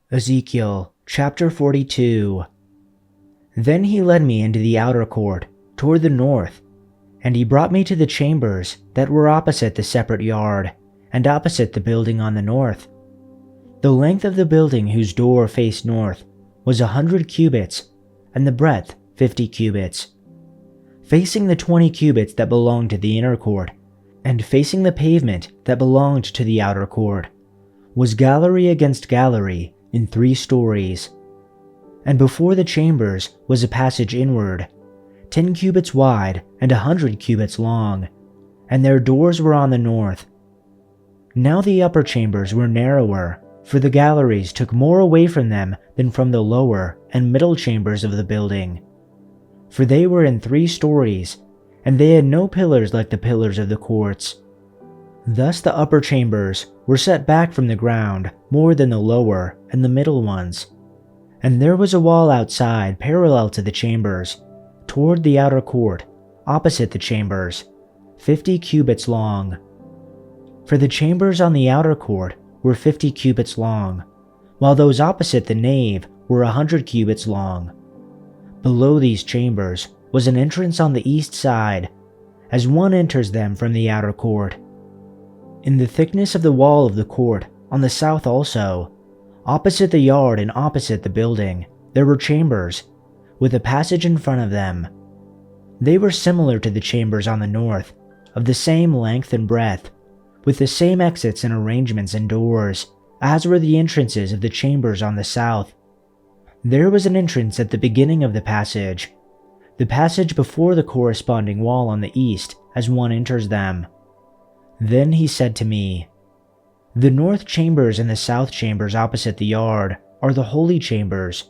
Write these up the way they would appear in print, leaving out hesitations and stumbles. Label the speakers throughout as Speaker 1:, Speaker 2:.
Speaker 1: Ezekiel chapter 42. Then he led me into the outer court, toward the north, and he brought me to the chambers that were opposite the separate yard, and opposite the building on the north. The length of the building whose door faced north was 100 cubits, and the breadth 50 cubits. Facing the 20 cubits that belonged to the inner court, and facing the pavement that belonged to the outer court, was gallery against gallery in 3 stories. And before the chambers was a passage inward, 10 cubits wide and 100 cubits long, and their doors were on the north. Now the upper chambers were narrower, for the galleries took more away from them than from the lower and middle chambers of the building. For they were in 3 stories, and they had no pillars like the pillars of the courts. Thus the upper chambers were set back from the ground more than the lower and the middle ones. And there was a wall outside parallel to the chambers, toward the outer court, opposite the chambers, 50 cubits long. For the chambers on the outer court were 50 cubits long, while those opposite the nave were 100 cubits long. Below these chambers was an entrance on the east side, as one enters them from the outer court. In the thickness of the wall of the court, on the south also, opposite the yard and opposite the building, there were chambers, with a passage in front of them. They were similar to the chambers on the north, of the same length and breadth, with the same exits and arrangements and doors, as were the entrances of the chambers on the south. There was an entrance at the beginning of the passage before the corresponding wall on the east as one enters them. Then he said to me, "The north chambers and the south chambers opposite the yard are the holy chambers,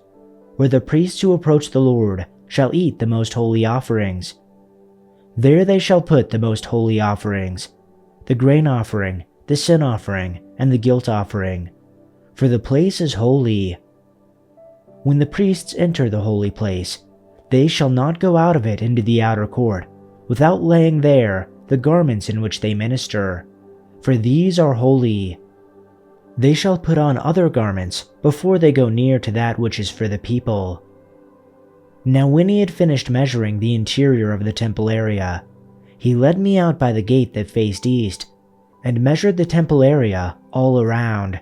Speaker 1: where the priests who approach the Lord shall eat the most holy offerings. There they shall put the most holy offerings, the grain offering, the sin offering, and the guilt offering, for the place is holy. When the priests enter the holy place, they shall not go out of it into the outer court, without laying there the garments in which they minister, for these are holy. They shall put on other garments before they go near to that which is for the people." Now when he had finished measuring the interior of the temple area, he led me out by the gate that faced east, and measured the temple area all around.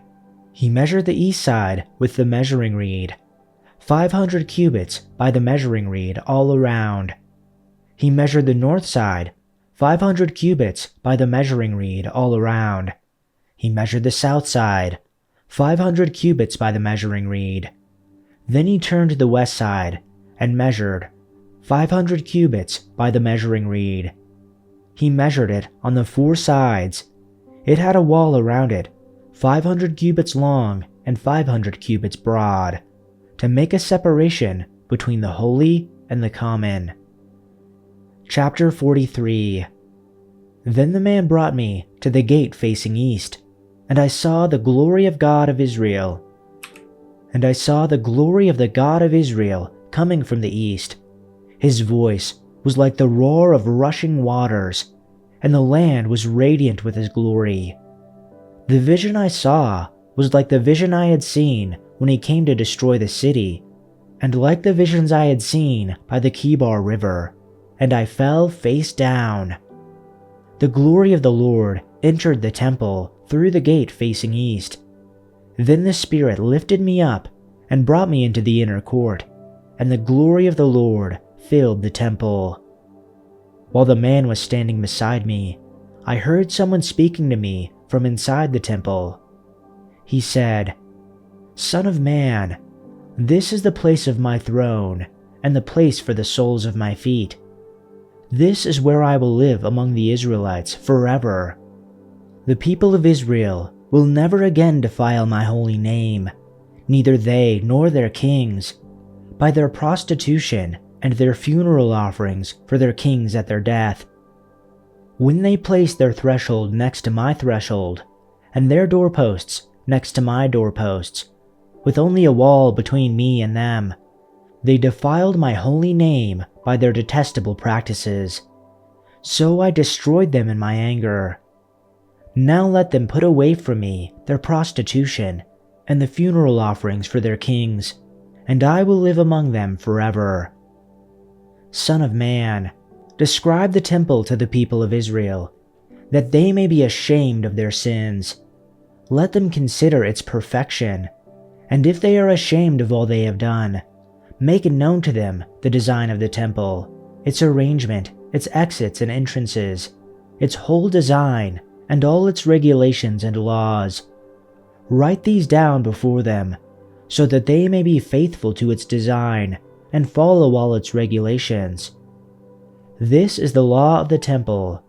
Speaker 1: He measured the east side with the measuring reed, 500 cubits by the measuring reed all around. He measured the north side, 500 cubits by the measuring reed all around. He measured the south side, 500 cubits by the measuring reed. Then he turned to the west side and measured 500 cubits by the measuring reed. He measured it on the 4 sides. It had a wall around it, 500 cubits long and 500 cubits broad, to make a separation between the holy and the common. Chapter 43. Then the man brought me to the gate facing east, and I saw the glory of God of Israel. And I saw the glory of the God of Israel coming from the east. His voice was like the roar of rushing waters, and the land was radiant with his glory. The vision I saw was like the vision I had seen when he came to destroy the city, and like the visions I had seen by the Kibar River, and I fell face down. The glory of the Lord entered the temple through the gate facing east. Then the Spirit lifted me up and brought me into the inner court, and the glory of the Lord filled the temple. While the man was standing beside me, I heard someone speaking to me from inside the temple. He said, "Son of man, this is the place of my throne, and the place for the soles of my feet. This is where I will live among the Israelites forever. The people of Israel will never again defile my holy name, neither they nor their kings, by their prostitution and their funeral offerings for their kings at their death. When they place their threshold next to my threshold, and their doorposts next to my doorposts, with only a wall between me and them, they defiled my holy name by their detestable practices. So I destroyed them in my anger. Now let them put away from me their prostitution, and the funeral offerings for their kings, and I will live among them forever. Son of man, describe the temple to the people of Israel, that they may be ashamed of their sins. Let them consider its perfection, and if they are ashamed of all they have done, make known to them the design of the temple, its arrangement, its exits and entrances, its whole design, and all its regulations and laws. Write these down before them, so that they may be faithful to its design and follow all its regulations. This is the law of the temple.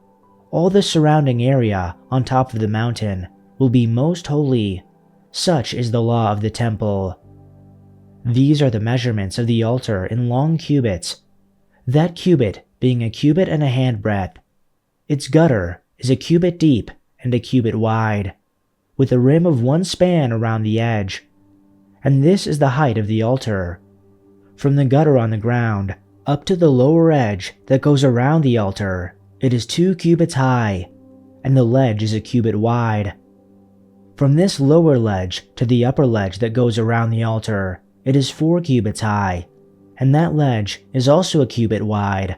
Speaker 1: All the surrounding area on top of the mountain will be most holy. Such is the law of the temple. These are the measurements of the altar in long cubits, that cubit being a cubit and a handbreadth. Its gutter is a cubit deep and a cubit wide, with a rim of 1 span around the edge. And this is the height of the altar. From the gutter on the ground up to the lower edge that goes around the altar, it is 2 cubits high, and the ledge is a cubit wide. From this lower ledge to the upper ledge that goes around the altar, it is 4 cubits high, and that ledge is also a cubit wide.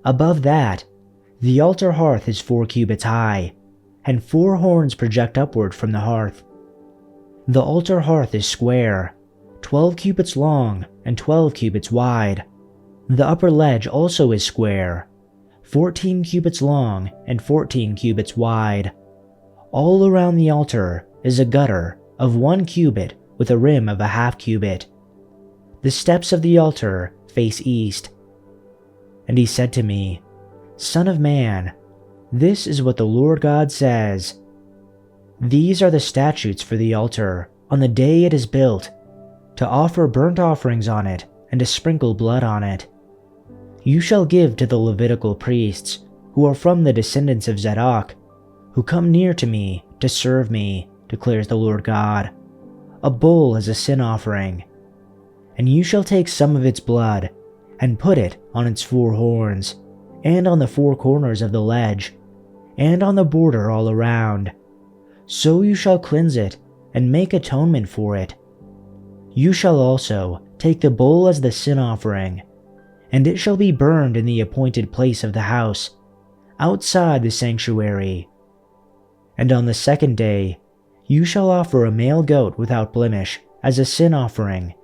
Speaker 1: Above that, the altar hearth is 4 cubits high, and 4 horns project upward from the hearth. The altar hearth is square, 12 cubits long and 12 cubits wide. The upper ledge also is square, 14 cubits long and 14 cubits wide. All around the altar is a gutter of 1 cubit with a rim of a half cubit. The steps of the altar face east. And he said to me, Son of man, this is what the Lord God says. These are the statutes for the altar on the day it is built, to offer burnt offerings on it and to sprinkle blood on it. You shall give to the Levitical priests, who are from the descendants of Zadok, who come near to me to serve me, declares the Lord God, a bull as a sin offering. And you shall take some of its blood and put it on its 4 horns, and on the 4 corners of the ledge, and on the border all around. So you shall cleanse it and make atonement for it. You shall also take the bull as the sin offering, and it shall be burned in the appointed place of the house, outside the sanctuary. And on the 2nd day, you shall offer a male goat without blemish as a sin offering,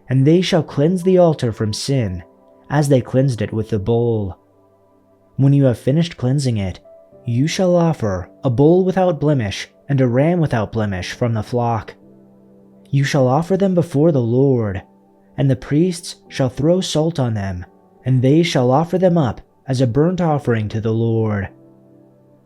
Speaker 1: and they shall cleanse the altar from sin, as they cleansed it with the bull. When you have finished cleansing it, you shall offer a bull without blemish and a ram without blemish from the flock. You shall offer them before the Lord, and the priests shall throw salt on them, and they shall offer them up as a burnt offering to the Lord.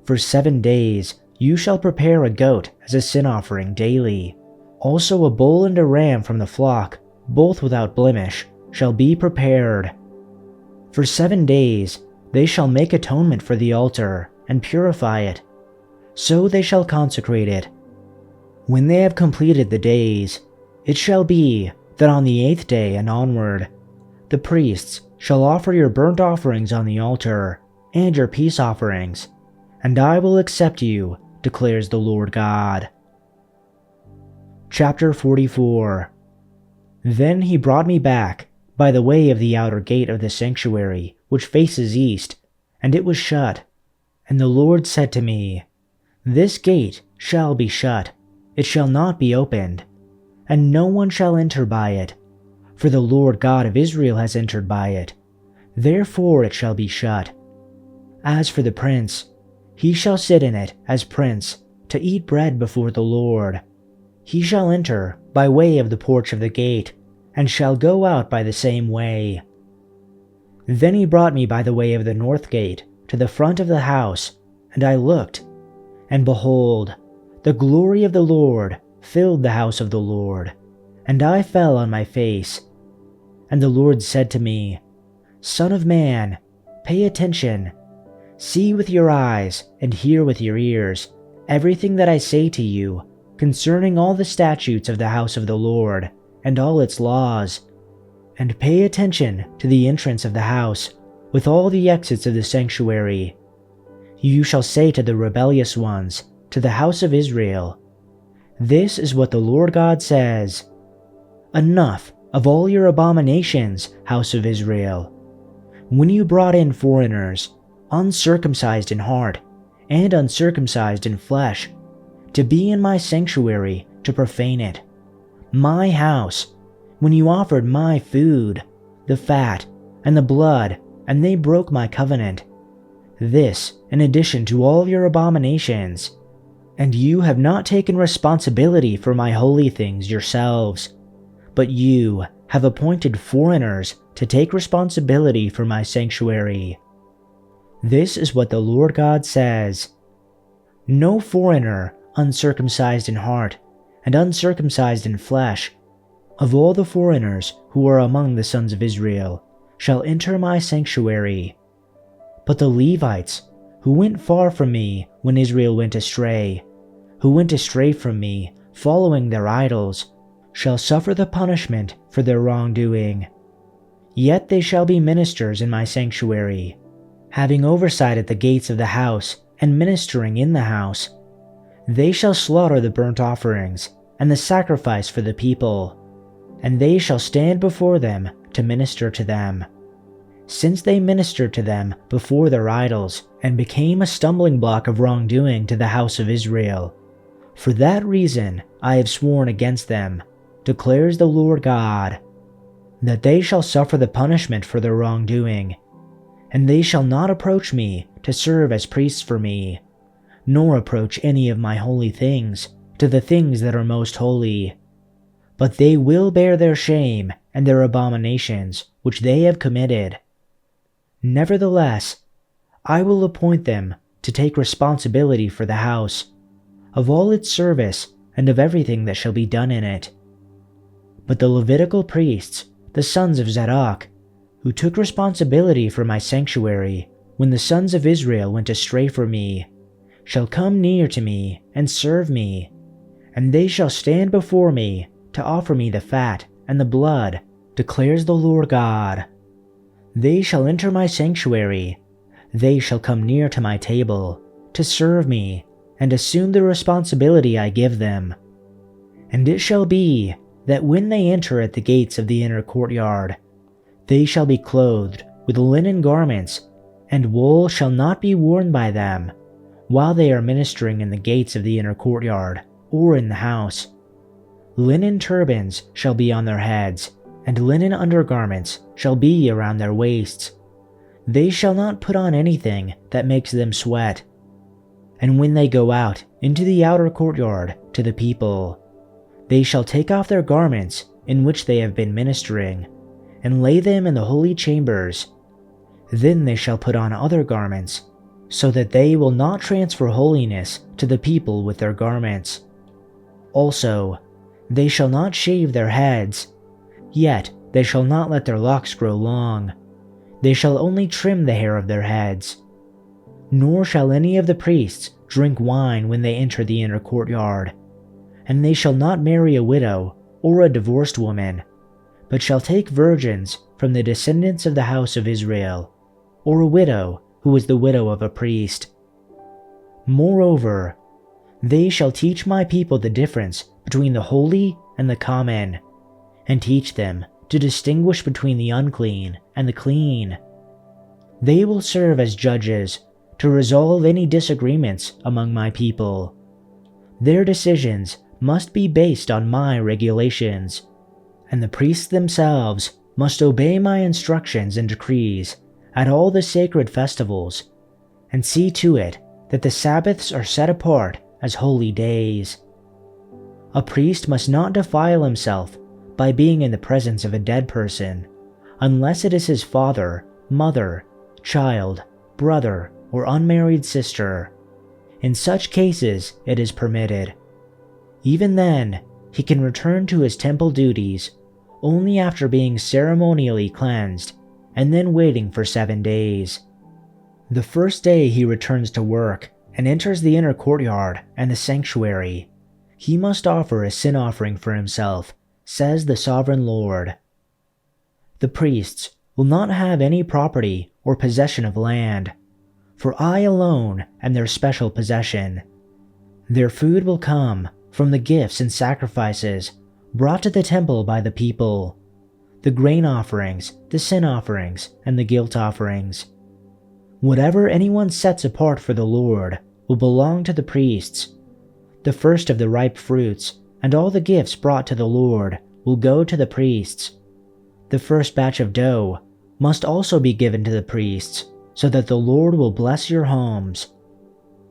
Speaker 1: For 7 days you shall prepare a goat as a sin offering daily. Also a bull and a ram from the flock, both without blemish, shall be prepared. For 7 days they shall make atonement for the altar and purify it. So they shall consecrate it. When they have completed the days, it shall be that on the 8th day and onward, the priests shall offer your burnt offerings on the altar and your peace offerings, and I will accept you, declares the Lord God. Chapter 44. Then he brought me back by the way of the outer gate of the sanctuary, which faces east, and it was shut. And the Lord said to me, This gate shall be shut, it shall not be opened, and no one shall enter by it, for the Lord God of Israel has entered by it, therefore it shall be shut. As for the prince, he shall sit in it as prince, to eat bread before the Lord. He shall enter by way of the porch of the gate, and shall go out by the same way. Then he brought me by the way of the north gate to the front of the house, and I looked, and behold, the glory of the Lord filled the house of the Lord, and I fell on my face. And the Lord said to me, Son of man, pay attention. See with your eyes and hear with your ears everything that I say to you concerning all the statutes of the house of the Lord and all its laws. And pay attention to the entrance of the house with all the exits of the sanctuary. You shall say to the rebellious ones, to the house of Israel, This is what the Lord God says: Enough of all your abominations, house of Israel. When you brought in foreigners, uncircumcised in heart and uncircumcised in flesh, to be in my sanctuary to profane it, my house, when you offered my food, the fat and the blood, and they broke my covenant, this in addition to all your abominations, and you have not taken responsibility for my holy things yourselves, but you have appointed foreigners to take responsibility for my sanctuary. This is what the Lord God says: No foreigner uncircumcised in heart and uncircumcised in flesh, of all the foreigners who are among the sons of Israel, shall enter my sanctuary. But the Levites, who went far from me when Israel went astray, who went astray from me, following their idols, shall suffer the punishment for their wrongdoing. Yet they shall be ministers in my sanctuary, having oversight at the gates of the house and ministering in the house. They shall slaughter the burnt offerings and the sacrifice for the people, and they shall stand before them to minister to them. Since they ministered to them before their idols and became a stumbling block of wrongdoing to the house of Israel, for that reason I have sworn against them, declares the Lord God, that they shall suffer the punishment for their wrongdoing, and they shall not approach me to serve as priests for me, nor approach any of my holy things to the things that are most holy. But they will bear their shame and their abominations which they have committed. Nevertheless, I will appoint them to take responsibility for the house, of all its service and of everything that shall be done in it. But the Levitical priests, the sons of Zadok, who took responsibility for my sanctuary when the sons of Israel went astray from me, shall come near to me and serve me, and they shall stand before me to offer me the fat and the blood, declares the Lord God. They shall enter my sanctuary, they shall come near to my table, to serve me, and assume the responsibility I give them. And it shall be that when they enter at the gates of the inner courtyard, they shall be clothed with linen garments, and wool shall not be worn by them, while they are ministering in the gates of the inner courtyard, or in the house. Linen turbans shall be on their heads, and linen undergarments shall be around their waists. They shall not put on anything that makes them sweat. And when they go out into the outer courtyard to the people, they shall take off their garments in which they have been ministering, and lay them in the holy chambers. Then they shall put on other garments, so that they will not transfer holiness to the people with their garments. Also, they shall not shave their heads, yet they shall not let their locks grow long. They shall only trim the hair of their heads. Nor shall any of the priests drink wine when they enter the inner courtyard, and they shall not marry a widow or a divorced woman, but shall take virgins from the descendants of the house of Israel, or a widow who is the widow of a priest. Moreover, they shall teach my people the difference between the holy and the common, and teach them to distinguish between the unclean and the clean. They will serve as judges to resolve any disagreements among my people. Their decisions must be based on my regulations, and the priests themselves must obey my instructions and decrees at all the sacred festivals, and see to it that the Sabbaths are set apart as holy days. A priest must not defile himself by being in the presence of a dead person, unless it is his father, mother, child, brother, or unmarried sister. In such cases, it is permitted. Even then, he can return to his temple duties only after being ceremonially cleansed and then waiting for 7 days. The first day he returns to work and enters the inner courtyard and the sanctuary, he must offer a sin offering for himself, says the sovereign Lord. The priests will not have any property or possession of land, for I alone am their special possession. Their food will come from the gifts and sacrifices brought to the temple by the people, the grain offerings, the sin offerings, and the guilt offerings. Whatever anyone sets apart for the Lord will belong to the priests. The first of the ripe fruits and all the gifts brought to the Lord will go to the priests. The first batch of dough must also be given to the priests, so that the Lord will bless your homes.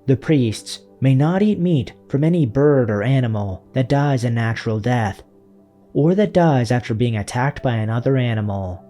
Speaker 1: The priests may not eat meat from any bird or animal that dies a natural death, or that dies after being attacked by another animal.